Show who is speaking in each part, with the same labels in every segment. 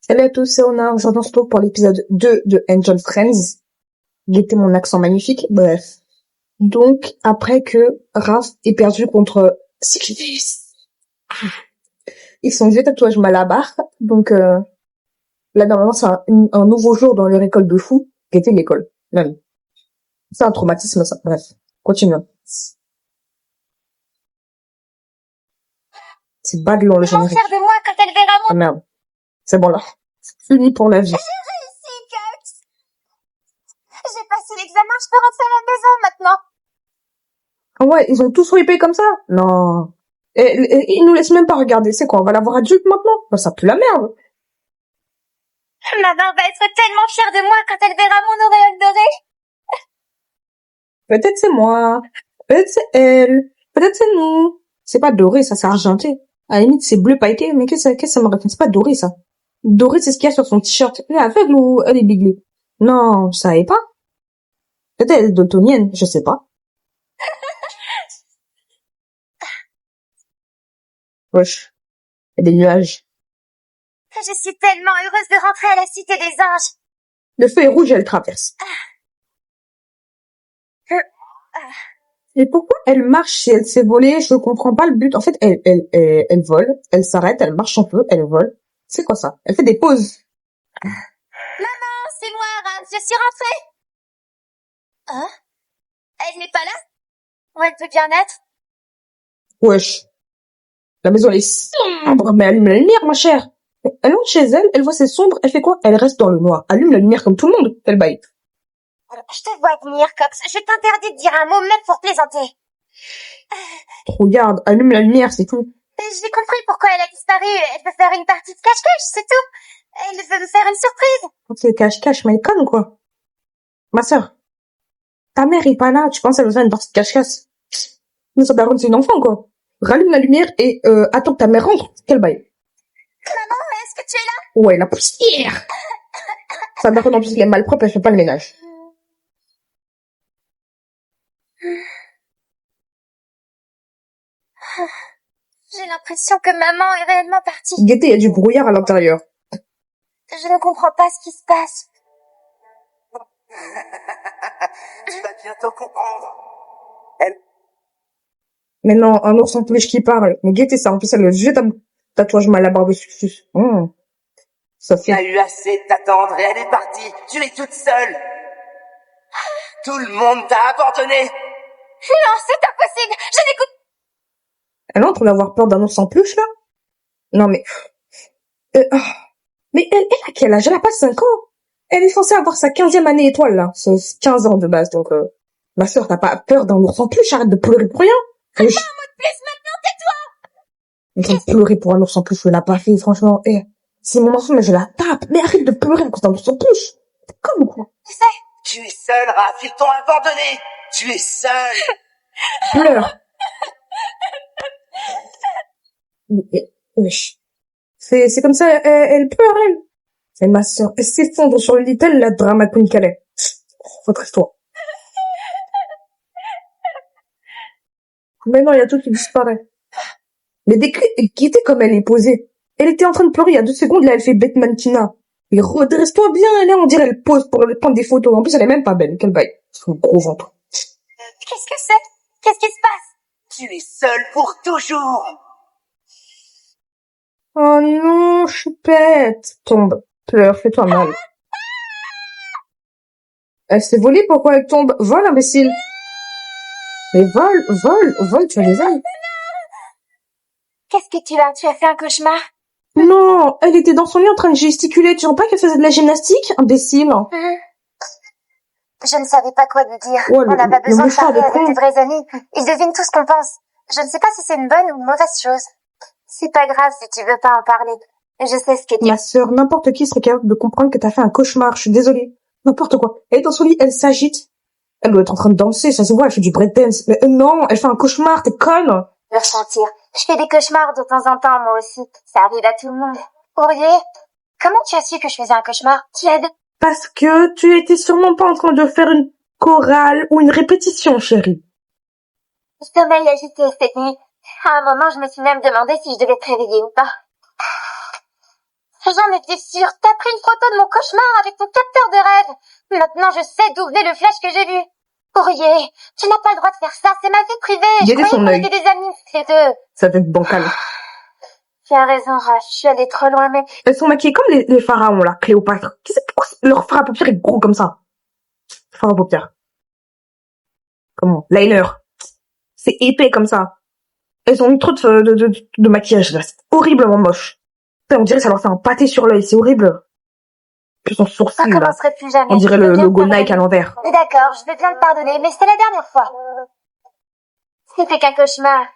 Speaker 1: Salut à tous, c'est Ona. Aujourd'hui, on se retrouve pour l'épisode 2 de Angel Friends. Guettez mon accent magnifique. Bref. Donc, après que Raph est perdu contre Sisyphus, ils sont vieux tatouages Malabar. Donc, là, normalement, c'est un nouveau jour dans leur école de fou. Guettez l'école. Même. C'est un traumatisme, ça. Bref. Continuons. C'est Badelon, le
Speaker 2: Comment
Speaker 1: générique.
Speaker 2: faire de moi quand elle verra
Speaker 1: Ah merde. C'est bon, là. Fini pour la vie.
Speaker 2: J'ai réussi, Kux. J'ai passé l'examen, je peux rentrer à la maison maintenant.
Speaker 1: Ah ouais, ils ont tous swipé comme ça? Non. Et ils nous laissent même pas regarder. C'est quoi, on va l'avoir adulte maintenant? Bah, ça pue la merde.
Speaker 2: Maman va être tellement fière de moi quand elle verra mon auréole dorée.
Speaker 1: Peut-être c'est moi. Peut-être c'est elle. Peut-être c'est nous. C'est pas doré, ça, c'est argenté. À la limite, c'est bleu pailleté, mais qu'est-ce que ça me raconte? C'est pas doré, ça. Doré, c'est ce qu'il y a sur son t-shirt. Elle est aveugle ou elle est biglée? Non, je savais pas. Peut-être elle est daltonienne, je sais pas. Wesh. Il y a des nuages.
Speaker 2: Je suis tellement heureuse de rentrer à la cité des anges.
Speaker 1: Le feu est rouge, elle traverse. Et pourquoi elle marche si elle s'est volée? Je comprends pas le but. En fait, elle vole, elle s'arrête, elle marche un peu, elle vole. C'est quoi ça? Elle fait des pauses.
Speaker 2: Maman, c'est moi, Ram, je suis rentrée. Hein? Elle n'est pas là? Où elle peut bien être?
Speaker 1: Wesh. La maison elle est sombre, mais allume la lumière, ma chère. Elle entre chez elle, elle voit c'est sombre, elle fait quoi? Elle reste dans le noir. Allume la lumière comme tout le monde. Elle baille.
Speaker 2: Je te vois venir, Cox. Je t'interdis de dire un mot même pour plaisanter.
Speaker 1: Regarde, allume la lumière, c'est tout.
Speaker 2: J'ai compris pourquoi elle a disparu. Elle veut faire une partie de cache-cache, c'est tout. Elle veut me faire une surprise.
Speaker 1: C'est cache-cache, mais elle conne ou quoi? Ma sœur. Ta mère est pas là, tu penses qu'elle veut faire une partie de cache-cache? Mais sa daronne, c'est une enfant, quoi. Rallume la lumière et attends que ta mère rentre. Qu'elle baille.
Speaker 2: Maman, est-ce que tu es là?
Speaker 1: Ouais, la poussière. Sa daronne, en plus, elle est malpropre, elle fait pas le ménage.
Speaker 2: J'ai l'impression que maman est réellement partie.
Speaker 1: Guettez, il y a du brouillard à l'intérieur.
Speaker 2: Je ne comprends pas ce qui se passe.
Speaker 3: Tu vas bientôt comprendre.
Speaker 1: Mais non, un ours en peluche qui parle. Mais guettez ça, en plus, elle le jette un tatouage Malabar de succès. Ça
Speaker 3: Tu as
Speaker 1: fait...
Speaker 3: eu assez de t'attendre et elle est partie. Tu es toute seule. Tout le monde t'a abandonné.
Speaker 2: Non, c'est impossible. Je n'écoute.
Speaker 1: Elle est en train d'avoir peur d'un ours en peluche, là? Non, mais... Mais elle a quel âge? Elle a pas 5 ans. Elle est censée avoir sa 15e année étoile, là. C'est 15 ans de base, donc... Ma sœur, t'as pas peur d'un ours en peluche? Arrête de pleurer pour rien.
Speaker 2: Attends un mot de plus maintenant, tais-toi.
Speaker 1: Elle est en train de pleurer pour un ours en peluche, je l'ai pas fait, franchement. C'est mon enfant, mais je la tape. Mais arrête de pleurer à cause d'un ours en peluche. T'es comme ou quoi?
Speaker 2: Tu sais,
Speaker 3: Tu es seule, Raph. Ils t'ont abandonné. Tu es seule.
Speaker 1: Pleure. Wesh. C'est comme ça, elle pleure, elle. C'est ma sœur. Elle s'effondre sur le lit, elle, la drama queen qu'elle est. Votre histoire. Mais non, il y a tout qui disparaît. Mais quittez comme elle est posée. Elle était en train de pleurer il y a 2 secondes, là, elle fait bête mannequinat. Mais redresse-toi bien, là, on dirait elle pose pour prendre des photos. En plus, elle est même pas belle. Quelle baille. C'est un gros ventre.
Speaker 2: qu'est-ce que c'est? Qu'est-ce qui se passe?
Speaker 3: Tu es seule pour toujours.
Speaker 1: Oh non, choupette. Tombe. Pleure, fais-toi mal. Elle s'est volée, pourquoi elle tombe? Vole, imbécile. Mais vole, tu as les ailes.
Speaker 2: Qu'est-ce que tu as? Tu as fait un cauchemar?
Speaker 1: Non, elle était dans son lit en train de gesticuler. Tu vois pas qu'elle faisait de la gymnastique? Imbécile.
Speaker 2: Je ne savais pas quoi lui dire.
Speaker 1: Ouais,
Speaker 2: On n'a pas besoin de
Speaker 1: mouchard
Speaker 2: parler
Speaker 1: de
Speaker 2: avec
Speaker 1: con.
Speaker 2: des vrais amis. Ils devinent tout ce qu'on pense. Je ne sais pas si c'est une bonne ou une mauvaise chose. C'est pas grave si tu veux pas en parler. Je sais ce que tu...
Speaker 1: Ma sœur, n'importe qui serait capable de comprendre que t'as fait un cauchemar. Je suis désolée. N'importe quoi. Elle est dans son lit, elle s'agite. Elle doit être en train de danser, ça se voit, elle fait du breakdance. Mais non, elle fait un cauchemar, t'es conne.
Speaker 2: Le ressentir. Je fais des cauchemars de temps en temps, moi aussi. Ça arrive à tout le monde. Aurier, comment tu as su que je faisais un cauchemar? Tiède.
Speaker 1: Parce que tu étais sûrement pas en train de faire une chorale ou une répétition, chérie.
Speaker 2: Le sommeil agité cette nuit. À un moment, je me suis même demandé si je devais te réveiller ou pas. J'en ai j'étais sûre. T'as pris une photo de mon cauchemar avec ton capteur de rêve. Maintenant, je sais d'où venait le flash que j'ai vu. Aurier, tu n'as pas le droit de faire ça, c'est ma vie privée.
Speaker 1: Il y avait son œil.
Speaker 2: Était des amis, les deux.
Speaker 1: Ça fait bancal.
Speaker 2: Tu as raison, Raph, je suis allée trop loin, mais...
Speaker 1: Elles sont maquillées comme les pharaons, là, Cléopâtre. Pourquoi leur fard à paupières est gros comme ça? Fard à paupières. Comment? Liner. C'est épais comme ça. Elles ont mis trop de maquillage, là. C'est horriblement moche. On dirait que ça leur fait un pâté sur l'œil, c'est horrible. Puis son sourcil, là.
Speaker 2: Plus jamais.
Speaker 1: On dirait le logo Nike à l'envers.
Speaker 2: D'accord, je veux bien te pardonner, mais c'était la dernière fois. C'était qu'un cauchemar.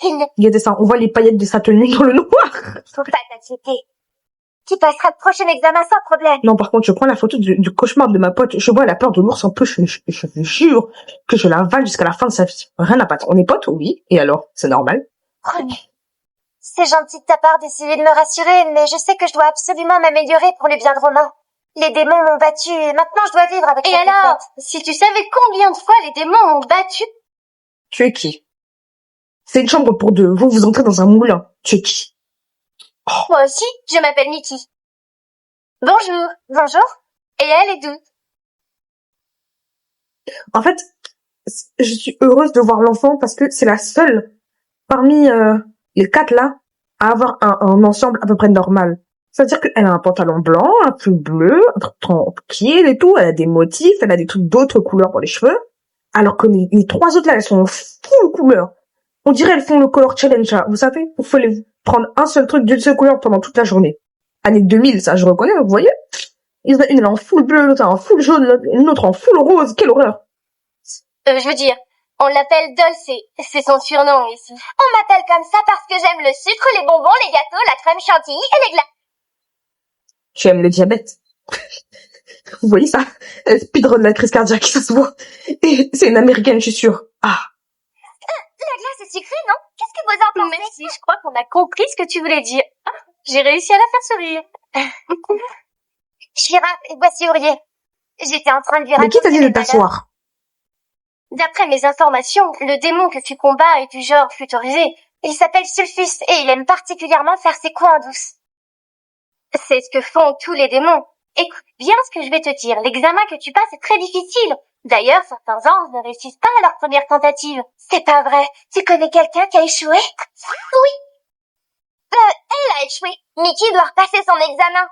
Speaker 2: Il ne
Speaker 1: Regardez ça, on voit les paillettes de sa tenue dans le noir.
Speaker 2: faut pas t'inquiéter. Tu passeras le prochain examen sans problème.
Speaker 1: Non, par contre, je prends la photo du cauchemar de ma pote. Je vois la peur de l'ours en peu. Je jure que je la vale jusqu'à la fin de sa vie. Rien à battre. On est potes, oui. Et alors? C'est normal.
Speaker 2: Prenez. C'est gentil de ta part d'essayer de me rassurer, mais je sais que je dois absolument m'améliorer pour le bien de Romain. Les démons m'ont battu et maintenant je dois vivre avec. Et alors, si tu savais combien de fois les démons m'ont battu?
Speaker 1: Tu es qui? C'est une chambre pour deux. Vous entrez dans un moulin. Tu es qui?
Speaker 2: Moi aussi, je m'appelle Nikki. Bonjour. Bonjour. Et elle est d'où?
Speaker 1: En fait, je suis heureuse de voir l'enfant parce que c'est la seule parmi les 4 là à avoir un ensemble à peu près normal. C'est-à-dire qu'elle a un pantalon blanc, un pull bleu, un truc tranquille et tout. Elle a des motifs, elle a des trucs d'autres couleurs pour les cheveux. Alors que les 3 autres là, elles sont full couleurs. On dirait elles font le color challenge là. Vous savez, il faut les prendre un seul truc d'une seule couleur pendant toute la journée. Année 2000, ça je reconnais, vous voyez. Une elle est en full bleu, l'autre en full jaune, une autre en full rose. Quelle horreur.
Speaker 2: Je veux dire, on l'appelle Dulce. C'est son surnom ici. On m'appelle comme ça parce que j'aime le sucre, les bonbons, les gâteaux, la crème chantilly et les glaces.
Speaker 1: Tu aimes le diabète. Vous voyez ça? Elle speedrun la crise cardiaque, ça se voit. Et c'est une américaine, je suis sûre. Ah.
Speaker 2: La glace est sucrée, non? Qu'est-ce que vous en pensez? Merci, je crois qu'on a compris ce que tu voulais dire. Ah, j'ai réussi à la faire sourire. Shira, voici Aurier. J'étais en train de lui
Speaker 1: Mais qui t'a dit de
Speaker 2: mes malheurs.
Speaker 1: t'asseoir?
Speaker 2: D'après mes informations, le démon que tu combats est du genre futurisé. Il s'appelle Sulfus et il aime particulièrement faire ses coups en douce. C'est ce que font tous les démons. Écoute bien ce que je vais te dire. L'examen que tu passes est très difficile. D'ailleurs, certains anges ne réussissent pas à leur première tentative. C'est pas vrai. Tu connais quelqu'un qui a échoué? Oui. Elle a échoué. Mickey doit repasser son examen.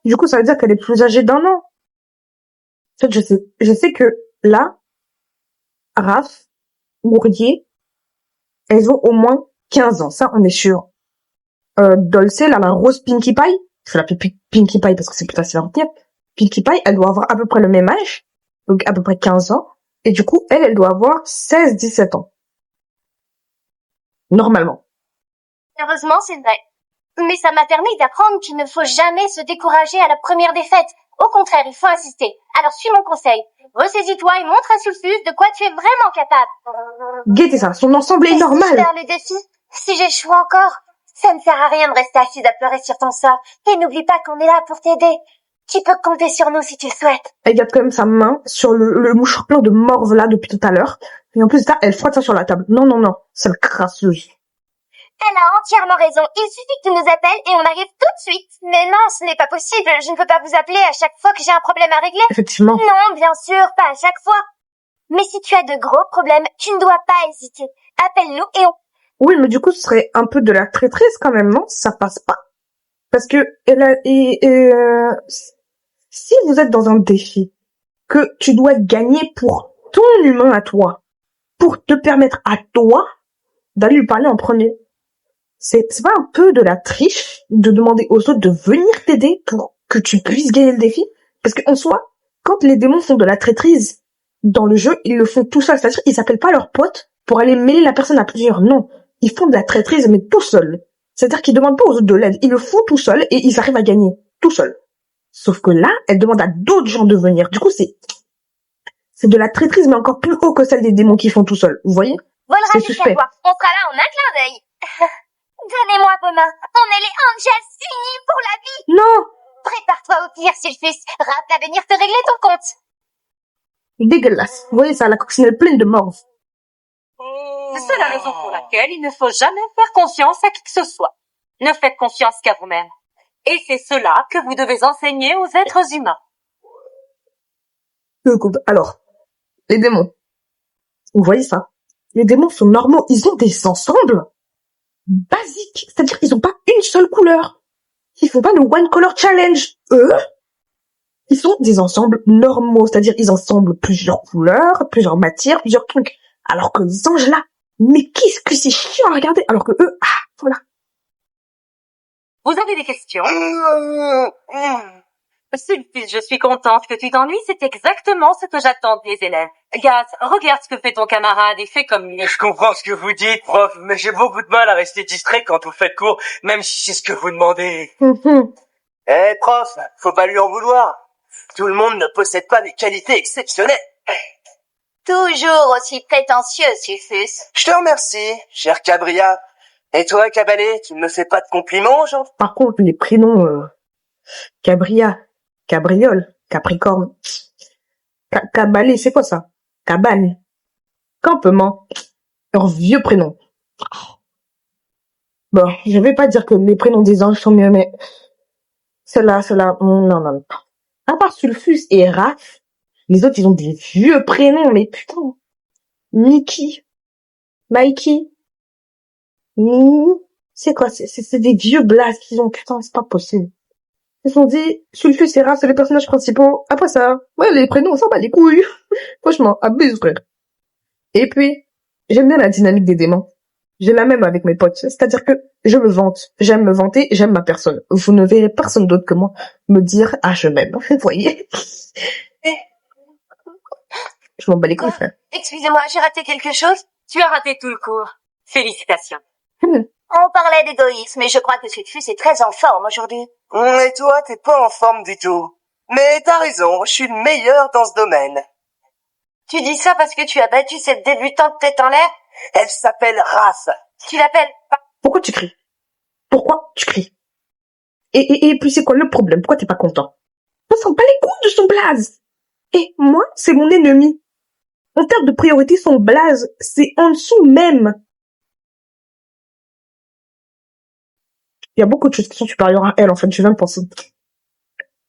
Speaker 1: Du coup, ça veut dire qu'elle est plus âgée d'1 an. En fait, je sais que là, Raph, Aurier, elles ont au moins 15 ans. Ça, on est sûr. Dulce, là, la rose Pinkie Pie, je vais l'appeler Pinkie Pie parce que c'est plus facile à retenir. Pinkie Pie, elle doit avoir à peu près le même âge, donc à peu près 15 ans. Et du coup, elle doit avoir 16-17 ans. Normalement.
Speaker 2: Heureusement, c'est vrai. Mais ça m'a permis d'apprendre qu'il ne faut jamais se décourager à la première défaite. Au contraire, il faut insister. Alors suis mon conseil. Ressaisis-toi et montre à Sulfus de quoi tu es vraiment capable.
Speaker 1: Guettez ça, son ensemble est normal.
Speaker 2: Faire les défis. Si j'échoue encore, ça ne sert à rien de rester assise à pleurer sur ton sort. Et n'oublie pas qu'on est là pour t'aider. Tu peux compter sur nous si tu le souhaites.
Speaker 1: Elle garde quand même sa main sur le mouchoir plein de morve là depuis tout à l'heure. Et en plus de ça, elle frotte ça sur la table. Non, non, non, c'est le crasseuse.
Speaker 2: Elle a entièrement raison. Il suffit que tu nous appelles et on arrive tout de suite. Mais non, ce n'est pas possible. Je ne peux pas vous appeler à chaque fois que j'ai un problème à régler.
Speaker 1: Effectivement.
Speaker 2: Non, bien sûr, pas à chaque fois. Mais si tu as de gros problèmes, tu ne dois pas hésiter. Appelle-nous et on...
Speaker 1: Oui, mais du coup, ce serait un peu de la traîtrise quand même, non? Ça passe pas. Parce que si vous êtes dans un défi, que tu dois gagner pour ton humain à toi, pour te permettre à toi d'aller lui parler en premier, c'est pas un peu de la triche de demander aux autres de venir t'aider pour que tu puisses gagner le défi? Parce qu'en soi, quand les démons font de la traîtrise dans le jeu, ils le font tout seuls. C'est-à-dire, ils s'appellent pas leurs potes pour aller mêler la personne à plusieurs. Non. Ils font de la traîtrise, mais tout seuls. C'est-à-dire qu'ils demandent pas aux autres de l'aide. Ils le font tout seuls et ils arrivent à gagner. Tout seuls. Sauf que là, elle demande à d'autres gens de venir. Du coup, c'est de la traîtrise, mais encore plus haut que celle des démons qui font tout seuls. Vous voyez?
Speaker 2: Volera
Speaker 1: C'est
Speaker 2: jusqu'à
Speaker 1: suspect.
Speaker 2: toi. On sera là en un clin d'œil. Donnez-moi vos mains. On est les Angels unis pour la vie.
Speaker 1: Non!
Speaker 2: Prépare-toi au pire, Sulfus. Raph va venir te régler ton compte.
Speaker 1: Dégueulasse. Vous voyez ça, la coccinelle pleine de morve.
Speaker 4: C'est la raison pour laquelle il ne faut jamais faire confiance à qui que ce soit. Ne faites confiance qu'à vous-même. Et c'est cela que vous devez enseigner aux êtres humains.
Speaker 1: Alors, les démons. Vous voyez ça? Les démons sont normaux. Ils ont des ensembles basiques. C'est-à-dire qu'ils ont pas une seule couleur. Ils font pas le one color challenge. Eux, ils sont des ensembles normaux. C'est-à-dire ils ensemblent plusieurs couleurs, plusieurs matières, plusieurs trucs. Alors que les anges là, mais qu'est-ce que c'est chiant à regarder. Alors que eux, voilà.
Speaker 4: Vous avez des questions? Sulfus, je suis contente que tu t'ennuies, c'est exactement ce que j'attends des élèves. Gaz, regarde ce que fait ton camarade et fais comme lui.
Speaker 5: Je comprends ce que vous dites, prof, mais j'ai beaucoup de mal à rester distrait quand vous faites cours, même si c'est ce que vous demandez.
Speaker 3: Eh, prof, faut pas lui en vouloir. Tout le monde ne possède pas des qualités exceptionnelles.
Speaker 2: Toujours aussi prétentieux, Sulfus.
Speaker 3: Je te remercie, cher Cabria. Et toi, Cabalé, tu ne me fais pas de compliments, genre?
Speaker 1: Par contre, les prénoms Cabria, Cabriole, Capricorne, Cabalé, c'est quoi ça? Cabane, Campement, leur vieux prénom. Bon, je vais pas dire que les prénoms des anges sont mieux, mais ceux-là, non. À part Sulfus et Raph, les autres, ils ont des vieux prénoms, mais putain. Mickey, Mikey, Mimi, c'est quoi? C'est des vieux blazes qu'ils ont, putain, c'est pas possible. Ils se sont dit, Sulfus et Raph, c'est les personnages principaux. Après ça, ouais, les prénoms, on s'en bat les couilles. Franchement, abuse, frère. Et puis, j'aime bien la dynamique des démons. J'ai la même avec mes potes. C'est-à-dire que je me vante. J'aime me vanter, j'aime ma personne. Vous ne verrez personne d'autre que moi me dire, je m'aime. Vous voyez? Je m'en bats les couilles, frère.
Speaker 2: Excusez-moi, j'ai raté quelque chose?
Speaker 4: Tu as raté tout le cours. Félicitations.
Speaker 2: On parlait d'égoïsme, et je crois que Sulfus est très en forme aujourd'hui.
Speaker 3: Et toi, t'es pas en forme du tout. Mais t'as raison, je suis le meilleur dans ce domaine.
Speaker 2: Tu dis ça parce que tu as battu cette débutante tête en l'air?
Speaker 3: Elle s'appelle Raph.
Speaker 2: Tu l'appelles pas?
Speaker 1: Pourquoi tu cries? Pourquoi tu cries? Et puis c'est quoi le problème? Pourquoi t'es pas content? On s'en bat les couilles de son blaze. Et moi, c'est mon ennemi. En termes de priorité, son blaze, c'est en dessous même. Il y a beaucoup de choses qui sont supérieures à elle, en fait, je viens de penser.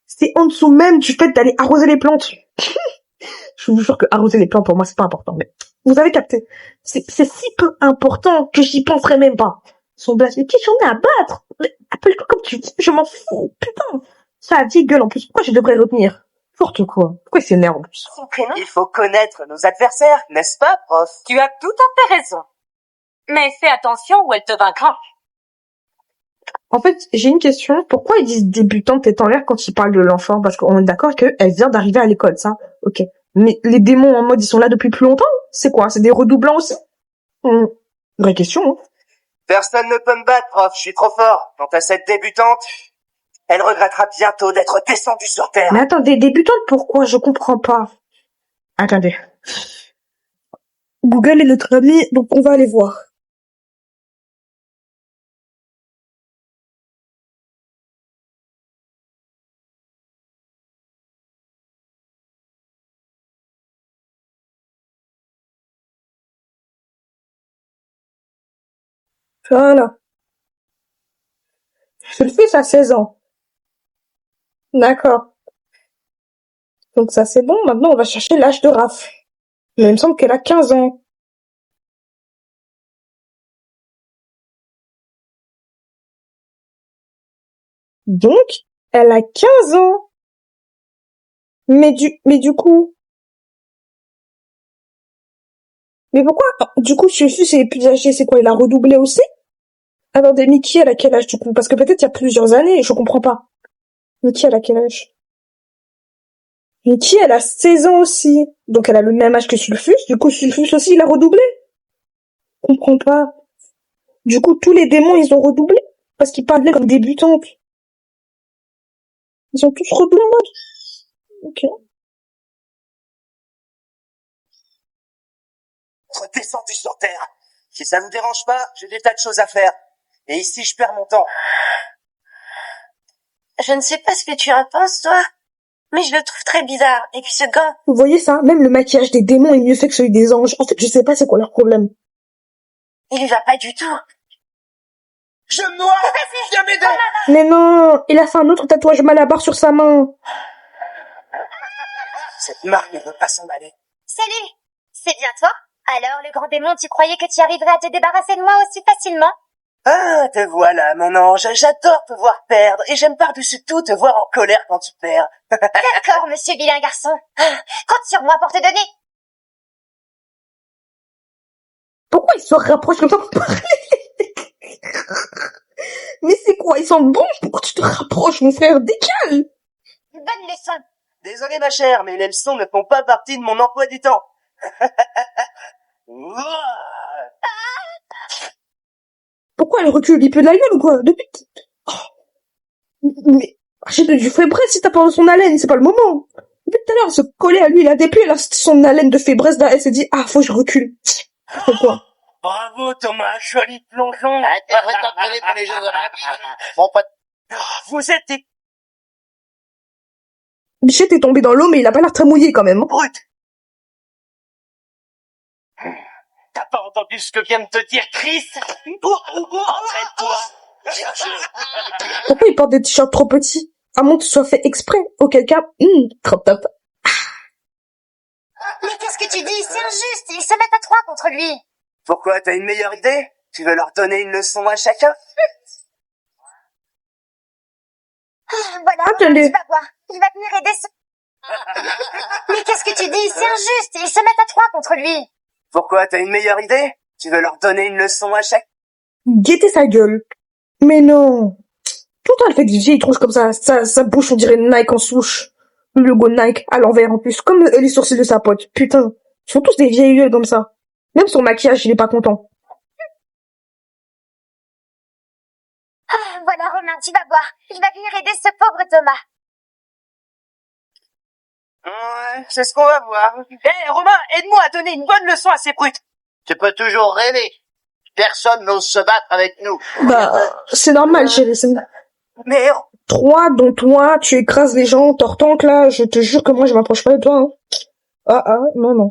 Speaker 1: C'est en dessous même du fait d'aller arroser les plantes. Je vous jure que arroser les plantes, pour moi, c'est pas important, mais vous avez capté. C'est si peu important que j'y penserais même pas. Son blaze, mais qui j'en ai à battre? Appelle-toi comme tu veux, je m'en fous, putain. Ça a dit gueule en plus, pourquoi je devrais retenir? N'importe quoi. Pourquoi il s'énerve en plus?
Speaker 2: Son prénom?
Speaker 3: Il faut connaître nos adversaires, n'est-ce pas, prof?
Speaker 4: Tu as tout à fait raison. Mais fais attention ou elle te vaincra.
Speaker 1: En fait, j'ai une question. Pourquoi ils disent débutante tête en l'air quand ils parlent de l'enfant? Parce qu'on est d'accord qu'elle vient d'arriver à l'école, ça. Ok. Mais les démons en mode ils sont là depuis plus longtemps? C'est quoi? C'est des redoublants aussi? Vraie question, hein.
Speaker 3: Personne ne peut me battre, prof, je suis trop fort. Quant à cette débutante, elle regrettera bientôt d'être descendue sur Terre.
Speaker 1: Mais attendez, débutante pourquoi? Je comprends pas. Attendez. Google est notre ami, donc on va aller voir. Voilà. Sulfus a 16 ans. D'accord. Donc ça c'est bon, maintenant on va chercher l'âge de Raph. Mais il me semble qu'elle a 15 ans. Donc, elle a 15 ans. Mais du coup... Mais pourquoi? Du coup, Sulfus est plus âgé, c'est quoi? Il a redoublé aussi? Attendez, Mickey, elle a quel âge du coup? Parce que peut-être il y a plusieurs années, je comprends pas. Mickey, elle a quel âge? Mickey, elle a 16 ans aussi. Donc elle a le même âge que Sulfus. Du coup, Sulfus aussi, il a redoublé. Je comprends pas. Du coup, tous les démons, ils ont redoublé. Parce qu'ils parlaient comme débutantes. Ils ont tous redoublé. Ok.
Speaker 3: Être descendu sur Terre. Si ça vous dérange pas, j'ai des tas de choses à faire. Et ici, je perds mon temps.
Speaker 2: Je ne sais pas ce que tu en penses, toi, mais je le trouve très bizarre. Et puis ce gars...
Speaker 1: Vous voyez ça? Même le maquillage des démons est mieux fait que celui des anges. En fait, je sais pas c'est quoi leur problème.
Speaker 2: Il lui va pas du tout.
Speaker 3: Je me noie. Viens m'aider.
Speaker 1: Mais non, il a fait un autre tatouage Malabar sur sa main.
Speaker 3: Cette marque ne veut pas s'en aller.
Speaker 2: Salut. C'est bien toi? Alors, le grand démon, tu croyais que tu arriverais à te débarrasser de moi aussi facilement?
Speaker 3: Ah, te voilà, mon ange. J'adore te voir perdre et j'aime par-dessus tout te voir en colère quand tu perds.
Speaker 2: D'accord, monsieur vilain garçon. Compte sur moi pour te donner.
Speaker 1: Pourquoi ils se rapprochent comme ça pour parler? Mais c'est quoi? Ils sont bons? Pourquoi tu te rapproches, mon frère? Décale!
Speaker 2: Bonne leçon.
Speaker 3: Désolé, ma chère, mais les leçons ne font pas partie de mon emploi du temps.
Speaker 1: Pourquoi elle recule? Il peut de la gueule ou quoi? Depuis... Mais... Achète du fébreze si t'as pas son haleine, c'est pas le moment. Depuis tout à l'heure, elle se collait à lui, il a depuis, elle a son haleine de fébreze, là, elle s'est dit, ah, faut que je recule. Pourquoi?
Speaker 5: Bravo, Thomas, joli plongeon.
Speaker 3: T'es entraîné pour les Jeux Olympiques. Mon pote.
Speaker 5: Vous êtes des
Speaker 1: Bichette est tombé dans l'eau, mais il a pas l'air très mouillé quand même.
Speaker 5: brutes. T'as pas entendu ce que vient de te dire Chris? Entraîne-toi.
Speaker 1: Pourquoi il porte des t-shirts trop petits? À moins que ce soit fait exprès. Auquel cas, crop top.
Speaker 2: Mais qu'est-ce que tu dis? C'est injuste. Ils se mettent à 3 contre lui.
Speaker 3: Pourquoi, t'as une meilleure idée? Tu veux leur donner une leçon à chacun?
Speaker 2: Voilà,
Speaker 1: Attendez.
Speaker 2: tu vas voir. Il va venir aider ce... Mais qu'est-ce que tu dis? C'est injuste. Ils se mettent à 3 contre lui.
Speaker 3: Pourquoi, t'as une meilleure idée? Tu veux leur donner une leçon à chacun?
Speaker 1: Guettez sa gueule. Mais non. Tout le fait des vieilles tronches comme ça, sa bouche on dirait Nike en souche. Le logo Nike à l'envers en plus, comme les sourcils de sa pote. Putain, ils sont tous des vieilles gueules comme ça. Même son maquillage, il est pas content.
Speaker 2: Voilà, Romain, tu vas voir. Il va venir aider ce pauvre Thomas.
Speaker 3: Ouais, c'est ce qu'on va voir.
Speaker 5: Romain, aide-moi à donner une bonne leçon à ces brutes.
Speaker 6: Tu peux toujours rêver. Personne n'ose se battre avec nous.
Speaker 1: Bah, c'est normal, chérie.
Speaker 3: Mais
Speaker 1: 3, dont toi, tu écrases les gens, tortanque là, je te jure que moi je m'approche pas de toi, hein. Non.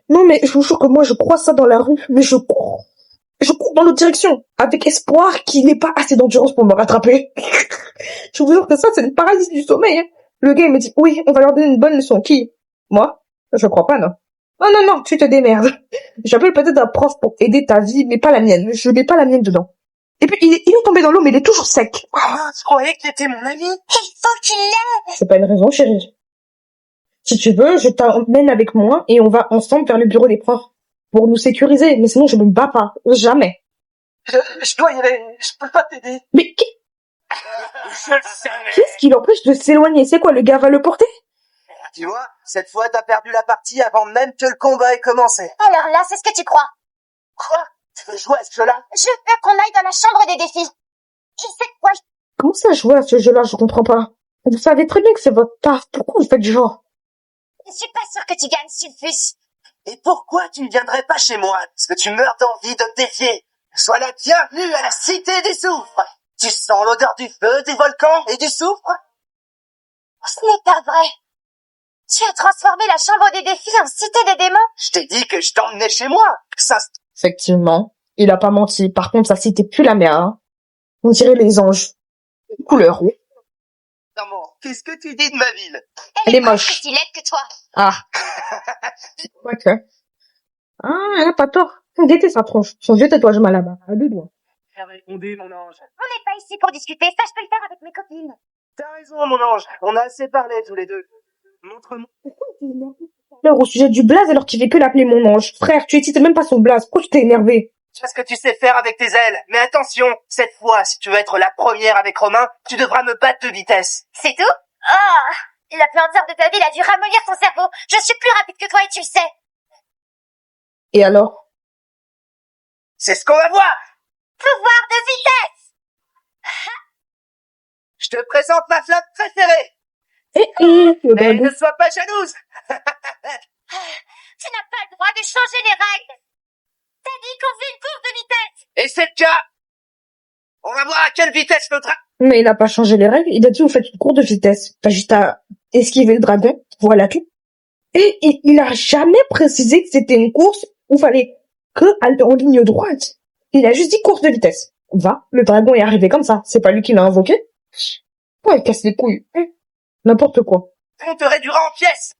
Speaker 1: Non, mais je vous jure que moi je crois ça dans la rue, mais je cours dans l'autre direction, avec espoir qu'il n'ait pas assez d'endurance pour me rattraper. Je vous jure que ça, c'est une paralysie du sommeil, hein. Le gars, il me dit, oui, on va leur donner une bonne leçon. Qui? Moi? Je crois pas, non. Non, tu te démerdes. J'appelle peut-être un prof pour aider ta vie, mais pas la mienne. Je mets pas la mienne dedans. Et puis, il est tombé dans l'eau, mais il est toujours sec.
Speaker 5: Je croyais que t'étais mon ami.
Speaker 2: Il faut qu'il l'aide.
Speaker 1: C'est pas une raison, chérie. Si tu veux, je t'emmène avec moi et on va ensemble vers le bureau des profs pour nous sécuriser. Mais sinon, je me bats pas. Jamais.
Speaker 5: Je dois y aller. Je peux pas t'aider.
Speaker 1: Mais
Speaker 5: Je le savais.
Speaker 1: qu'est-ce qui l'empêche de s'éloigner? C'est quoi, le gars va le porter?
Speaker 3: tu vois, cette fois t'as perdu la partie avant même que le combat ait commencé.
Speaker 2: Alors là, c'est ce que tu crois.
Speaker 3: Quoi? Tu veux jouer à ce jeu-là?
Speaker 2: Je veux qu'on aille dans la chambre des défis. Tu sais quoi?
Speaker 1: Comment ça jouer à ce jeu-là? Je comprends pas. Vous savez très bien que c'est votre taf. Pourquoi vous faites genre?
Speaker 2: Je suis pas sûre que tu gagnes, Sulfus.
Speaker 3: Et pourquoi tu ne viendrais pas chez moi? Parce que tu meurs d'envie de me défier. Sois la bienvenue à la cité du soufre. Tu sens l'odeur du feu, du volcan et du soufre?
Speaker 2: Ce n'est pas vrai. Tu as transformé la chambre des défis en cité des démons?
Speaker 3: Je t'ai dit que je t'emmenais chez moi. Ça,
Speaker 1: Effectivement. Il a pas menti. Par contre, sa cité pue la merde, hein. On dirait les anges. Couleur.
Speaker 3: maman, qu'est-ce que tu dis de ma ville?
Speaker 1: Elle est moche.
Speaker 2: Plus laide que toi.
Speaker 1: Ah. Ok. Ah, elle a pas tort. Guettez sa tronche. Son vieux tatouage mal là-bas. À 2 doigts.
Speaker 5: Répondez, mon ange.
Speaker 2: On n'est pas ici pour discuter. Ça, je peux le faire avec mes copines.
Speaker 3: T'as raison, mon ange. On a assez parlé tous les deux. Montre-moi.
Speaker 1: L'heure au sujet du blaze alors qu'il fait que l'appeler mon ange. Frère, tu cites même pas son blaze. Pourquoi tu t'es énervé?
Speaker 3: Tu fais ce que tu sais faire avec tes ailes. Mais attention, cette fois, si tu veux être la première avec Romain, tu devras me battre de vitesse.
Speaker 2: C'est tout? Ah! La planteur de ta ville a dû ramollir ton cerveau. Je suis plus rapide que toi et tu le sais.
Speaker 1: Et alors?
Speaker 3: C'est ce qu'on va voir.
Speaker 2: Pouvoir de vitesse!
Speaker 3: Je te présente ma flamme préférée. Mais ne sois pas jalouse.
Speaker 2: Tu n'as pas le droit de changer les règles. T'as dit qu'on faisait une course de vitesse.
Speaker 3: Et c'est le cas. On va voir à quelle vitesse le train.
Speaker 1: Mais il a pas changé les règles. Il a dit, vous faites une course de vitesse. T'as juste à esquiver le dragon. Voilà tout. Et il a jamais précisé que c'était une course où fallait que aller en ligne droite. Il a juste dit course de vitesse. Va, le dragon est arrivé comme ça. C'est pas lui qui l'a invoqué. Ouais, il casse les couilles. N'importe quoi.
Speaker 3: On te réduira en pièces.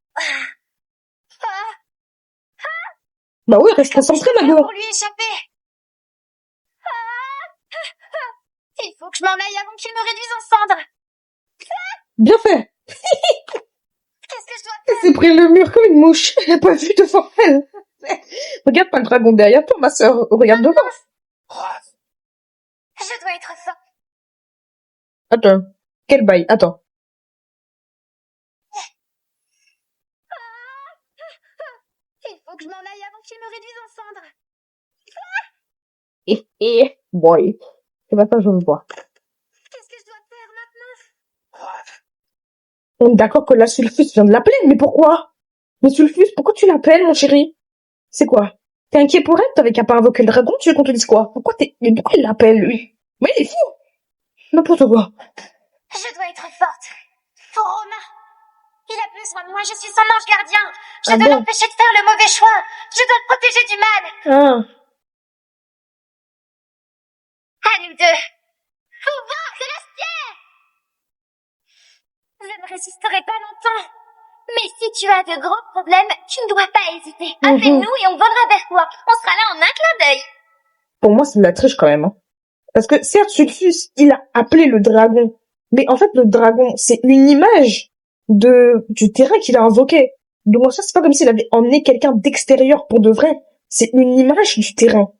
Speaker 1: Bah oui, reste concentré, ma gueule.
Speaker 2: Pour lui échapper. Il faut que je m'en aille avant qu'il me réduise en cendres.
Speaker 1: Bien fait.
Speaker 2: Qu'est-ce que je dois
Speaker 1: Elle s'est pris le mur comme une mouche. Elle a pas vu devant elle. Regarde pas le dragon derrière toi, ma sœur. Regarde devant.
Speaker 3: Raph,
Speaker 2: Je dois être forte.
Speaker 1: Attends. Quel bail? Attends.
Speaker 2: Il faut que je m'en aille avant qu'il me réduise en cendres.
Speaker 1: Boy. C'est pas ça, je me vois.
Speaker 2: Qu'est-ce que je dois faire maintenant?
Speaker 3: Raph,
Speaker 1: On est d'accord que la Sulfus vient de l'appeler, mais pourquoi? Mais Sulfus, pourquoi tu l'appelles, mon chéri? C'est quoi? T'es inquiet pour elle? T'avais qu'à pas invoquer le dragon, tu veux qu'on te dise quoi? Mais pourquoi il l'appelle, lui? Mais il est fou! N'importe quoi.
Speaker 2: Je dois être forte. Pour Romain. Il a besoin de moi, je suis son ange gardien. Je
Speaker 1: Ah
Speaker 2: dois
Speaker 1: bon?
Speaker 2: l'empêcher de faire le mauvais choix. Je dois le protéger du mal.
Speaker 1: Ah.
Speaker 2: À nous deux. Pouvoir célestiel! Je ne résisterai pas longtemps. Mais si tu as de gros problèmes, tu ne dois pas hésiter. Appelle-nous et on volera vers toi. On sera là en un clin d'œil.
Speaker 1: Pour moi, c'est de la triche quand même. Hein. Parce que certes, Sulfus, il a appelé le dragon. Mais en fait, le dragon, c'est une image du terrain qu'il a invoqué. Donc ça, c'est pas comme s'il avait emmené quelqu'un d'extérieur pour de vrai. C'est une image du terrain.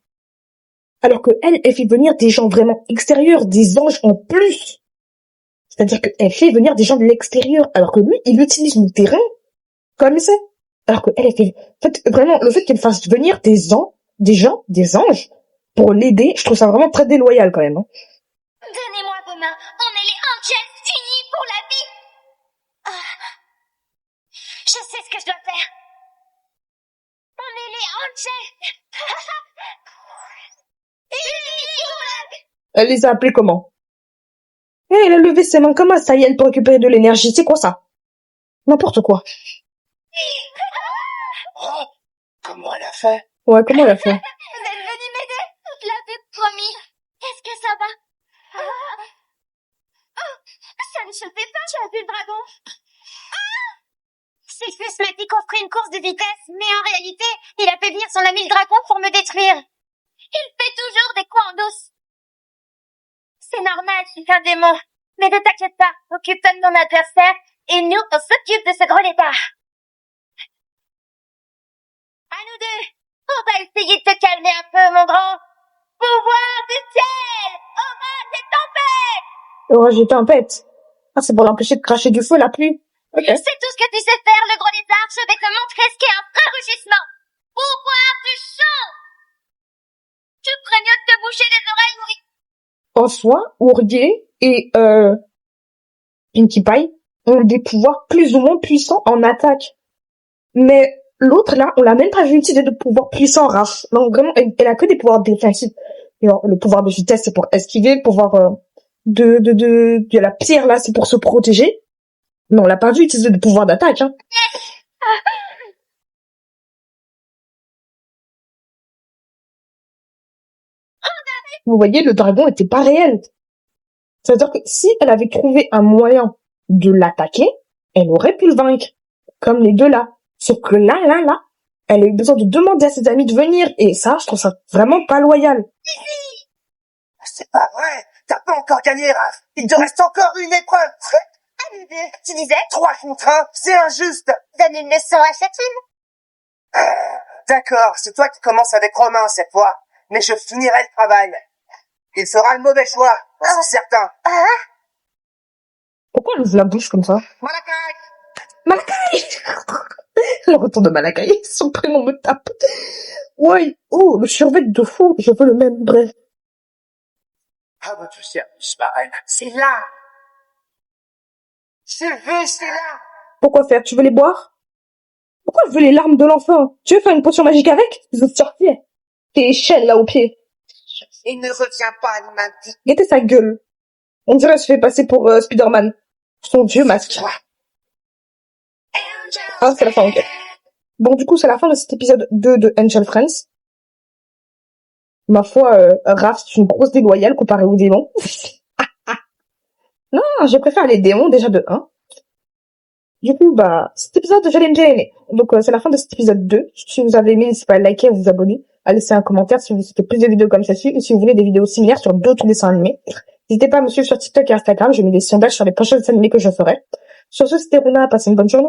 Speaker 1: Alors que elle fait venir des gens vraiment extérieurs, des anges en plus. C'est-à-dire qu'elle fait venir des gens de l'extérieur. Alors que lui, il utilise le terrain comme c'est. Alors que elle fait, en fait, vraiment, le fait qu'elle fasse venir des anges, pour l'aider, je trouve ça vraiment très déloyal quand même. Hein.
Speaker 2: Donnez-moi vos mains. On est les angels unis pour la vie. Je sais ce que je dois faire. On est les angels. Unis pour la vie.
Speaker 1: Elle les a appelés comment? Elle a levé ses mains comme un Saiyan pour récupérer de l'énergie. C'est quoi ça? N'importe quoi.
Speaker 3: oh, comment elle a fait?
Speaker 1: Ouais, comment elle a fait?
Speaker 2: Vous êtes venus m'aider. Je l'avais promis. Est-ce que ça va? Ça ne se fait pas, tu as vu le dragon. Sulfus m'a dit qu'on ferait une course de vitesse, mais en réalité, il a fait venir son ami le dragon pour me détruire. Il fait toujours des coups en douce. C'est normal, c'est un démon. Mais ne t'inquiète pas, occupe-toi de mon adversaire, et nous, on s'occupe de ce gros létard. À nous deux, on va essayer de te calmer un peu, mon grand. Pouvoir du ciel, orage et tempête.
Speaker 1: Orage et tempête. Ah, c'est pour l'empêcher de cracher du feu, la pluie. Ok.
Speaker 2: C'est tout ce que tu sais faire, le gros lézard. Je vais te montrer ce qu'est un vrai rugissement. Pouvoir du chant. Tu craignes de te boucher les oreilles, oui.
Speaker 1: En soi, Ourrier et Pinkie Pie ont des pouvoirs plus ou moins puissants en attaque. Mais l'autre, là, on l'a même pas vu utiliser de pouvoirs puissants, Raph. Non, vraiment, elle a que des pouvoirs défensifs. Alors, le pouvoir de vitesse, c'est pour esquiver. Le pouvoir de la pierre, là, c'est pour se protéger. Mais on l'a pas vu utiliser de pouvoir d'attaque, hein. Vous voyez, le dragon était pas réel. C'est-à-dire que si elle avait trouvé un moyen de l'attaquer, elle aurait pu le vaincre. Comme les deux là. Sauf que là, elle a eu besoin de demander à ses amis de venir. Et ça, je trouve ça vraiment pas loyal.
Speaker 3: C'est pas vrai. T'as pas encore gagné, Raph. Il te reste encore une épreuve.
Speaker 2: Tu disais?
Speaker 3: 3 contre 1, c'est injuste.
Speaker 2: Donne une leçon à chacune.
Speaker 3: D'accord, c'est toi qui commences avec Romain cette fois. Mais je finirai le travail. Il fera le mauvais choix, c'est certain.
Speaker 1: Pourquoi elle ouvre la bouche comme ça?
Speaker 3: Malakai!
Speaker 1: Malakai! Le retour de Malakai, son prénom me tape. Ouais, oh, le survêt de fou, je veux le même, bref.
Speaker 3: Ah, votre service, marraine. C'est là. C'est là.
Speaker 1: Pourquoi faire? Tu veux les boire? Pourquoi je veux les larmes de l'enfant? Tu veux faire une potion magique avec? Je veux sortir. Tes chaînes là au pied.
Speaker 3: Il ne revient pas, il m'a dit.
Speaker 1: Guettez sa gueule. On dirait qu'elle se fait passer pour Spider-Man. Son vieux masque. Ah, c'est la fin, ok. Bon, du coup, c'est la fin de cet épisode 2 de Angel Friends. Ma foi, Raph, c'est une grosse déloyale comparée aux démons. Non, je préfère les démons déjà de 1. Du coup, cet épisode, je l'ai déjà aimé. Donc, c'est la fin de cet épisode 2. Si vous avez aimé, n'hésitez pas à liker, à vous abonner, à laisser un commentaire si vous souhaitez plus de vidéos comme celle-ci ou si vous voulez des vidéos similaires sur d'autres dessins animés. N'hésitez pas à me suivre sur TikTok et Instagram. Je mets des sondages sur les prochains dessins animés que je ferai. Sur ce, c'était Runa. Passez une bonne journée.